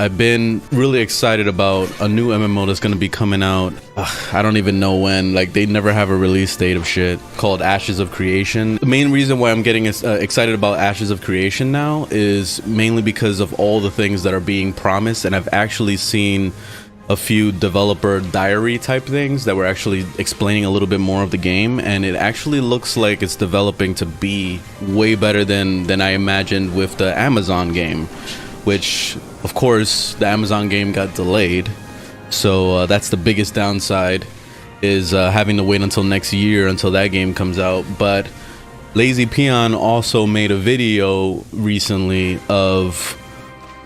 I've been really excited about a new MMO that's going to be coming out. I don't even know when. Like, they never have a release date of shit, called Ashes of Creation. The main reason why I'm getting excited about Ashes of Creation now is mainly because of all the things that are being promised, and I've actually seen a few developer diary type things that were actually explaining a little bit more of the game, and it actually looks like it's developing to be way better than I imagined with the Amazon game, which of course the Amazon game got delayed. So that's the biggest downside, is having to wait until next year until that game comes out. But Lazy Peon also made a video recently of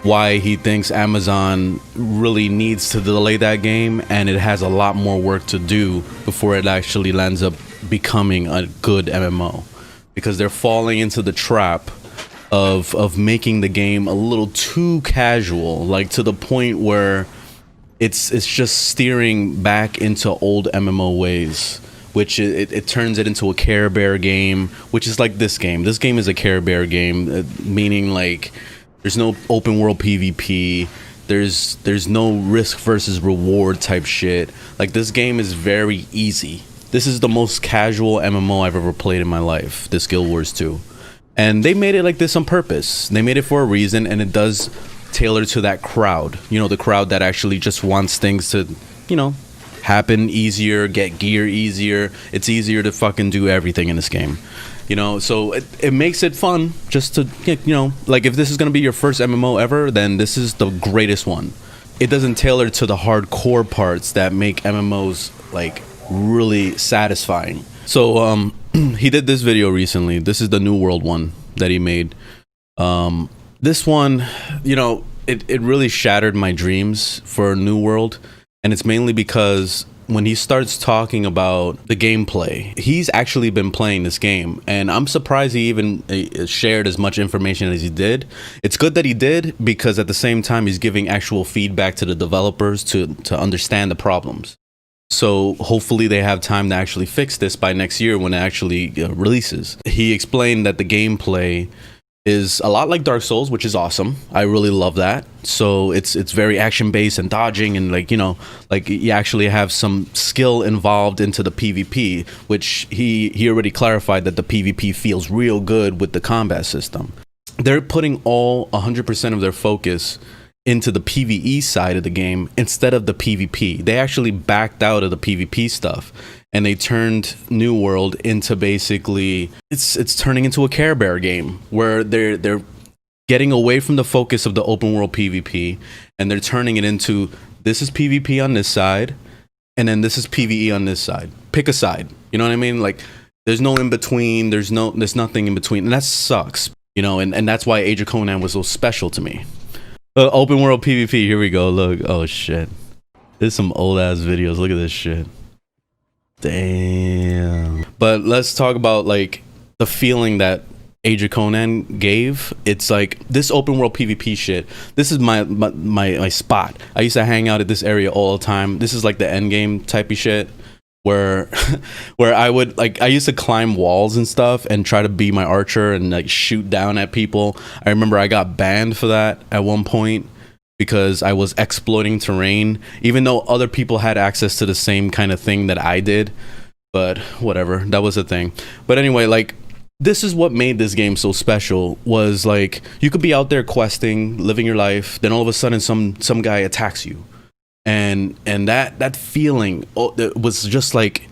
why he thinks Amazon really needs to delay that game, and it has a lot more work to do before it actually lands up becoming a good MMO, because they're falling into the trap of making the game a little too casual, like to the point where it's just steering back into old MMO ways, which it turns it into a Care Bear game, which is like this game. This game is a Care Bear game, meaning like there's no open world PvP. There's no risk versus reward type shit. Like, this game is very easy. This is the most casual MMO I've ever played in my life, this Guild Wars 2. And they made it like this on purpose. They made it for a reason, and it does tailor to that crowd. You know, the crowd that actually just wants things to, you know, happen easier, get gear easier. It's easier to fucking do everything in this game. You know, so it makes it fun just to, you know, like, if this is going to be your first MMO ever, then this is the greatest one. It doesn't tailor to the hardcore parts that make MMOs like really satisfying. So he did this video recently. This is the New World one that he made. This one, you know, it really shattered my dreams for New World, and it's mainly because when he starts talking about the gameplay, he's actually been playing this game, and I'm surprised he even shared as much information as he did. It's good that he did, because at the same time he's giving actual feedback to the developers to understand the problems. So hopefully they have time to actually fix this by next year when it actually releases. He explained that the gameplay is a lot like Dark Souls, which is awesome. I really love that. So it's very action based and dodging, and like, you know, like you actually have some skill involved into the PvP, which he already clarified that the PvP feels real good with the combat system. They're putting all 100% of their focus into the PvE side of the game instead of the PvP. They actually backed out of the PvP stuff, and they turned New World into basically, it's turning into a Care Bear game, where they're getting away from the focus of the open world PvP, and they're turning it into, this is PvP on this side, and then this is PvE on this side. Pick a side. You know what I mean? Like, there's no in between. There's nothing in between, and that sucks. You know, and that's why Age of Conan was so special to me. Open world PvP, here we go. Look, oh shit, there's some old ass videos. Look at this shit. Damn. But let's talk about like the feeling that Age of Conan gave. It's like this open world PvP shit. This is my spot. I used to hang out at this area all the time. This is like the end game type of shit, where I would, like, I used to climb walls and stuff and try to be my archer and like shoot down at people. I remember I got banned for that at one point because I was exploiting terrain, even though other people had access to the same kind of thing that I did. But whatever, that was a thing. But anyway, like, this is what made this game so special, was like, you could be out there questing, living your life, then all of a sudden some guy attacks you. And that feeling, it was just like,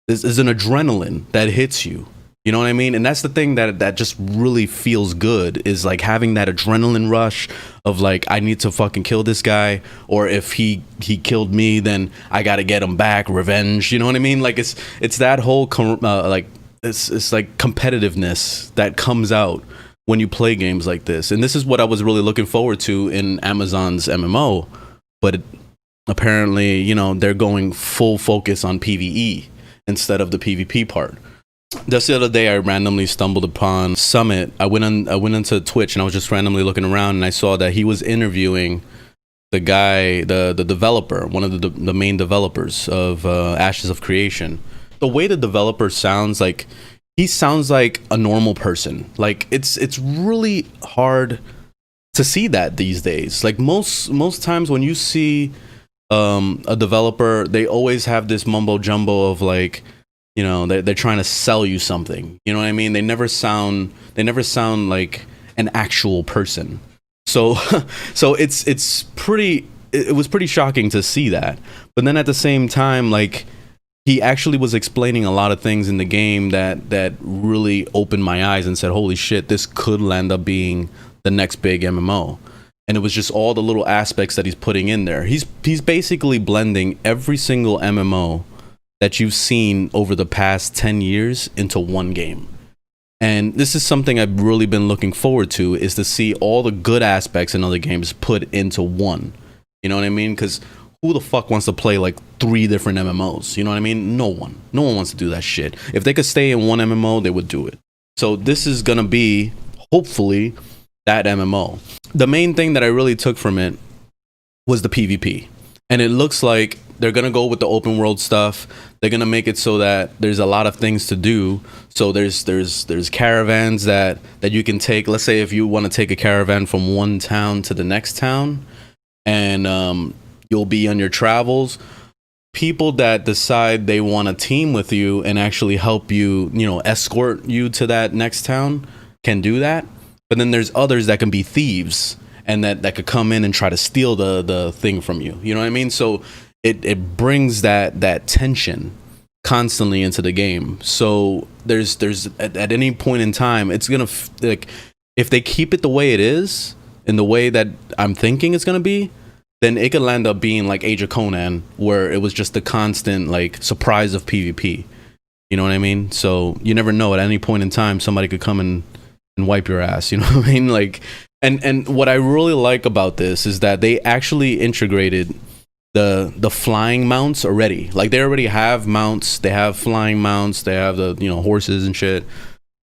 there's an adrenaline that hits you. You know what I mean? And that's the thing that just really feels good, is like having that adrenaline rush of like, I need to fucking kill this guy, or if he killed me, then I gotta get him back, revenge. You know what I mean? Like, it's that whole like, it's like competitiveness that comes out when you play games like this. And this is what I was really looking forward to in Amazon's MMO, but apparently, you know, they're going full focus on PvE instead of the PvP part. Just the other day, I randomly stumbled upon Summit. I went into Twitch, and I was just randomly looking around, and I saw that he was interviewing the guy, the developer, one of the main developers of Ashes of Creation. The way the developer sounds, like, he sounds like a normal person. Like, it's really hard to see that these days. Like most times when you see a developer, they always have this mumbo jumbo of like, you know, they're trying to sell you something. You know what I mean? They never sound like an actual person. So so it's pretty, it was pretty shocking to see that. But then at the same time, like, he actually was explaining a lot of things in the game that really opened my eyes and said, holy shit, this could land up being the next big MMO. And it was just all the little aspects that he's putting in there. He's basically blending every single MMO that you've seen over the past 10 years into one game. And this is something I've really been looking forward to, is to see all the good aspects in other games put into one. You know what I mean? Because who the fuck wants to play like 3 different MMOs? You know what I mean? No one wants to do that shit. If they could stay in one MMO, they would do it. So this is gonna be, hopefully, that MMO. The main thing that I really took from it was the PvP. And it looks like they're gonna go with the open world stuff. They're gonna make it so that there's a lot of things to do. So there's caravans that you can take. Let's say if you want to take a caravan from one town to the next town, and you'll be on your travels. People that decide they want to team with you and actually help you, you know, escort you to that next town can do that. But then there's others that can be thieves and that could come in and try to steal the thing from you. You know what I mean? So it brings that tension constantly into the game. So there's at any point in time, it's gonna like, if they keep it the way it is, in the way that I'm thinking it's gonna be, then it could land up being like Age of Conan, where it was just the constant like surprise of PvP. You know what I mean? So you never know, at any point in time somebody could come and wipe your ass. You know what I mean? Like, and what I really like about this is that they actually integrated the flying mounts already. Like, they already have mounts, they have flying mounts, they have the, you know, horses and shit,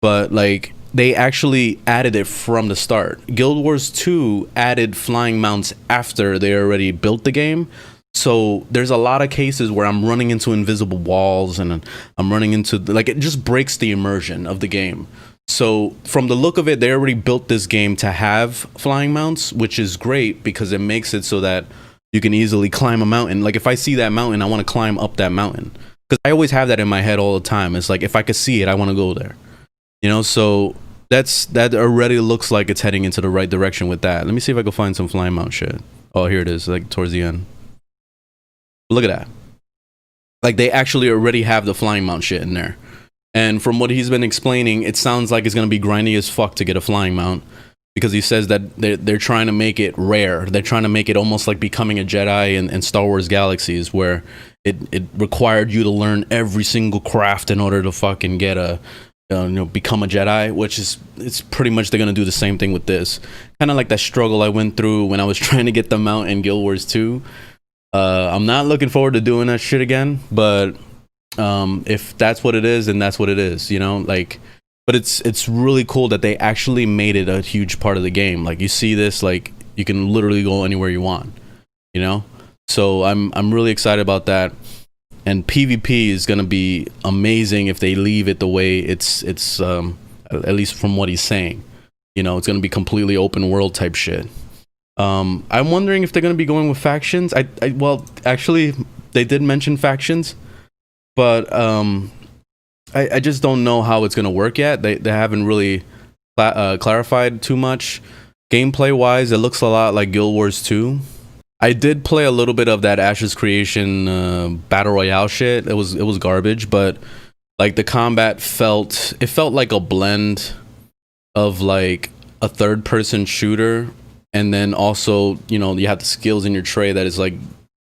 but like they actually added it from the start. Guild Wars 2 added flying mounts after they already built the game. So there's a lot of cases where I'm running into invisible walls and I'm running into, like, it just breaks the immersion of the game. So from the look of it, they already built this game to have flying mounts, which is great because it makes it so that you can easily climb a mountain. Like, if I see that mountain, I want to climb up that mountain. Because I always have that in my head all the time. It's like, if I could see it, I want to go there. You know, so that already looks like it's heading into the right direction with that. Let me see if I can find some flying mount shit. Oh, here it is, like towards the end. Look at that. Like, they actually already have the flying mount shit in there. And from what he's been explaining, it sounds like it's going to be grindy as fuck to get a flying mount. Because he says that they're trying to make it rare. They're trying to make it almost like becoming a Jedi in Star Wars Galaxies, where it required you to learn every single craft in order to fucking get a, you know, become a Jedi, which is, it's pretty much, they're gonna do the same thing with this. Kind of like that struggle I went through when I was trying to get the mount in Guild Wars 2. I'm not looking forward to doing that shit again, but if that's what it is, then that's what it is, you know, like. But it's really cool that they actually made it a huge part of the game. Like, you see this, like, you can literally go anywhere you want, you know. So I'm really excited about that. And PvP is gonna be amazing if they leave it the way it's at least from what he's saying. You know, it's gonna be completely open world type shit. I'm wondering if they're gonna be going with factions. Well, actually, they did mention factions, but I just don't know how it's gonna work yet. They haven't really clarified too much. Gameplay wise, it looks a lot like Guild Wars 2. I did play a little bit of that Ashes Creation battle royale shit. It was garbage, but like the combat felt like a blend of like a third person shooter, and then also, you know, you have the skills in your tray that is like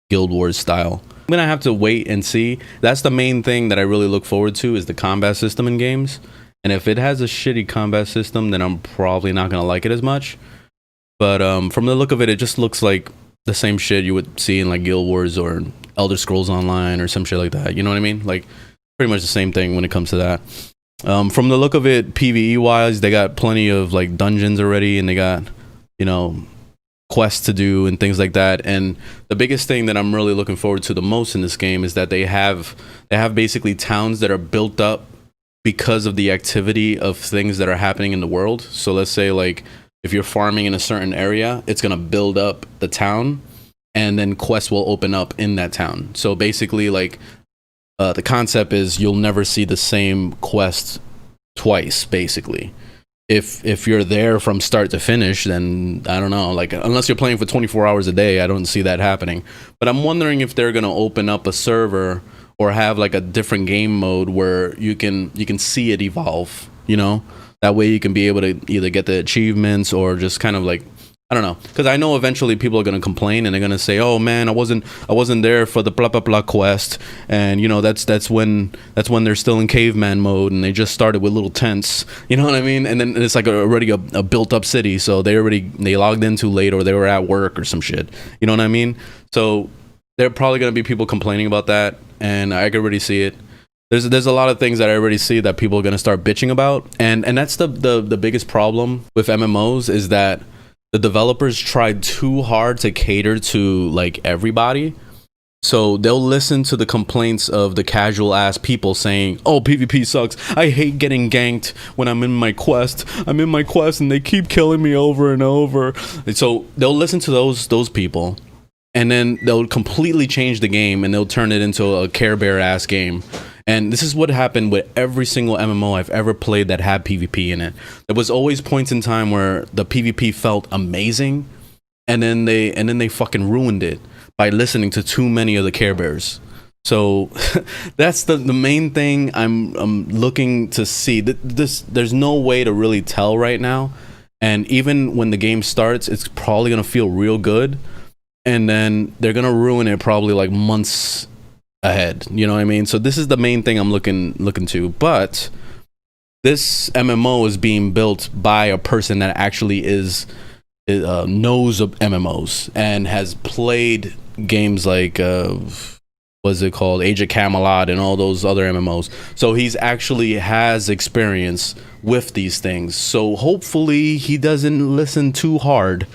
Guild Wars style. I'm gonna have to wait and see. That's the main thing that I really look forward to, is the combat system in games. And if it has a shitty combat system, then I'm probably not gonna like it as much. But from the look of it, it just looks like the same shit you would see in like Guild Wars or Elder Scrolls Online or some shit like that. You know what I mean? Like, pretty much the same thing when it comes to that. From the look of it, PvE wise, they got plenty of like dungeons already, and they got, you know, quests to do and things like that. And the biggest thing that I'm really looking forward to the most in this game is that they have basically towns that are built up because of the activity of things that are happening in the world. So let's say like if you're farming in a certain area, it's gonna build up the town, and then quests will open up in that town. So basically, like, the concept is you'll never see the same quest twice, basically. If you're there from start to finish, then I don't know, like, unless you're playing for 24 hours a day, I don't see that happening. But I'm wondering if they're gonna open up a server or have like a different game mode where you can see it evolve, you know? That way you can be able to either get the achievements or just kind of like, I don't know, because I know eventually people are going to complain and they're going to say, "Oh man, I wasn't there for the blah blah blah quest," and you know that's when they're still in caveman mode and they just started with little tents, you know what I mean? And then it's like already a built up city, so they logged in too late or they were at work or some shit, you know what I mean? So there are probably going to be people complaining about that, and I can already see it. There's a lot of things that I already see that people are going to start bitching about, and that's the biggest problem with MMOs is that the developers tried too hard to cater to like everybody. So they'll listen to the complaints of the casual ass people saying, "Oh, PvP sucks. I hate getting ganked when I'm in my quest. I'm in my quest and they keep killing me over and over." And so they'll listen to those people, and then they'll completely change the game and they'll turn it into a Care Bear ass game. And this is what happened with every single MMO I've ever played that had PvP in it. There was always points in time where the PvP felt amazing, and then they fucking ruined it by listening to too many of the Care Bears. So that's the main thing I'm looking to see. There's no way to really tell right now, and even when the game starts, it's probably gonna feel real good, and then they're gonna ruin it probably like months ahead, you know what I mean? So this is the main thing I'm looking to. But this MMO is being built by a person that actually knows of MMOs and has played games like what's it called, Age of Camelot and all those other MMOs. So he's actually has experience with these things, so hopefully he doesn't listen too hard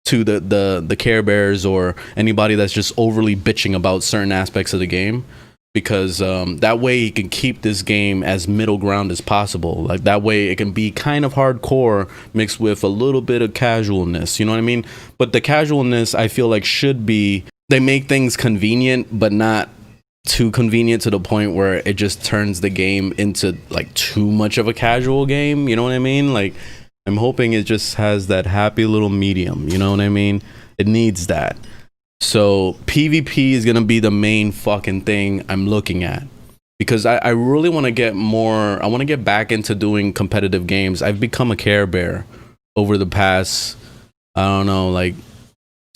to the Care Bears or anybody that's just overly bitching about certain aspects of the game, because that way he can keep this game as middle ground as possible. Like that way it can be kind of hardcore mixed with a little bit of casualness, you know what I mean? But the casualness I feel like should be, they make things convenient but not too convenient to the point where it just turns the game into like too much of a casual game, you know what I mean? Like I'm hoping it just has that happy little medium, you know what I mean? It needs that. So PvP is going to be the main fucking thing I'm looking at, because I really want to get more, I want to get back into doing competitive games. I've become a Care Bear over the past, I don't know, like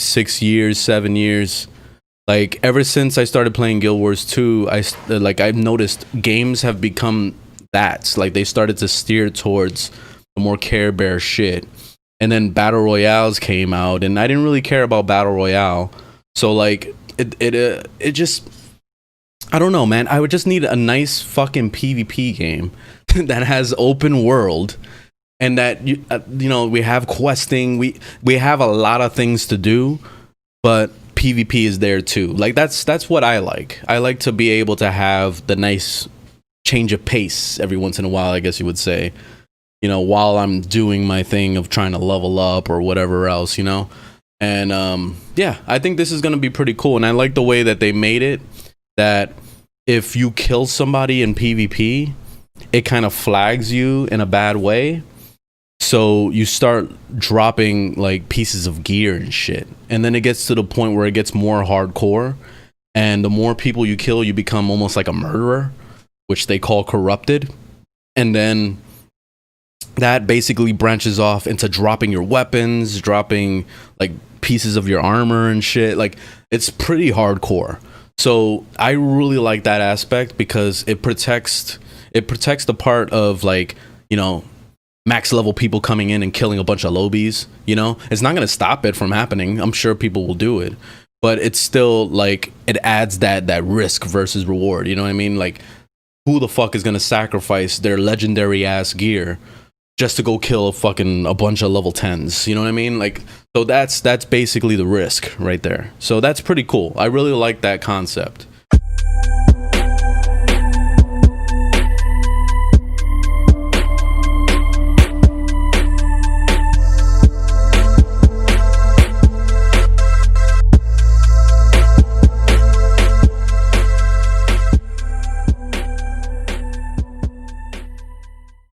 6 years, 7 years. Like ever since I started playing Guild Wars 2, I've noticed games have become that. Like they started to steer towards more Care Bear shit, and then battle royales came out, and I didn't really care about battle royale. So like it just, I don't know, man. I would just need a nice fucking PvP game that has open world, and that you know, we have questing, we have a lot of things to do, but PvP is there too. Like that's what I like. I like to be able to have the nice change of pace every once in a while, I guess you would say. You know, while I'm doing my thing of trying to level up or whatever else, you know? And yeah, I think this is going to be pretty cool. And I like the way that they made it, that if you kill somebody in PvP, it kind of flags you in a bad way. So you start dropping like pieces of gear and shit. And then it gets to the point where it gets more hardcore. And the more people you kill, you become almost like a murderer, which they call corrupted. And then that basically branches off into dropping your weapons, dropping like pieces of your armor and shit. Like it's pretty hardcore. So I really like that aspect because it protects the part of like, you know, max level people coming in and killing a bunch of lobies, you know? It's not going to stop it from happening. I'm sure people will do it, but it's still like it adds that risk versus reward, you know what I mean? Like who the fuck is going to sacrifice their legendary ass gear just to go kill a bunch of level 10s, you know what I mean? Like, so that's basically the risk right there. So that's pretty cool. I really like that concept.